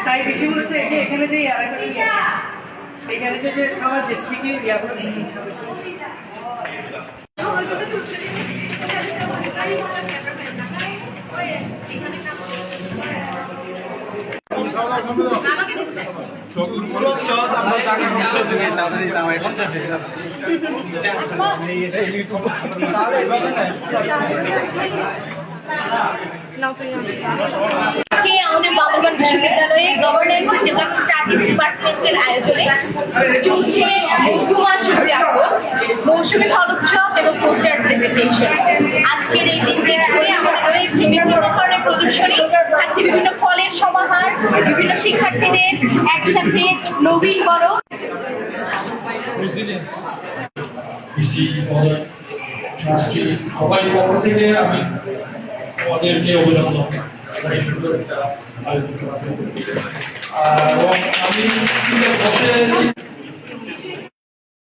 তাই বেশি মূলত এখানে যে এখানে যে খাবার ডিস্ট্রিক্টে ইয়াগুলো আমাদের বান্দরবান বিশ্ববিদ্যালয়ে গভর্নেন্স এন্ড ডেভেলপমেন্ট স্টাডিজ ডিপার্টমেন্টের আয়োজনে চলছে মধুমাস উদযাপন, মৌসুমী ফল উৎসব এবং পোস্টার প্রেজেন্টেশন। আজকের এই দিনটি ঘুরে আমাদের রয়েছে বিভিন্ন ধরনের প্রদর্শনী, থাকছে বিভিন্ন ফলের সমাহার, বিভিন্ন শিক্ষার্থীদের একসাথে নবীন বড় সবাই পক্ষ থেকে আমি ওদেরকে অভিনন্দন এবং আমি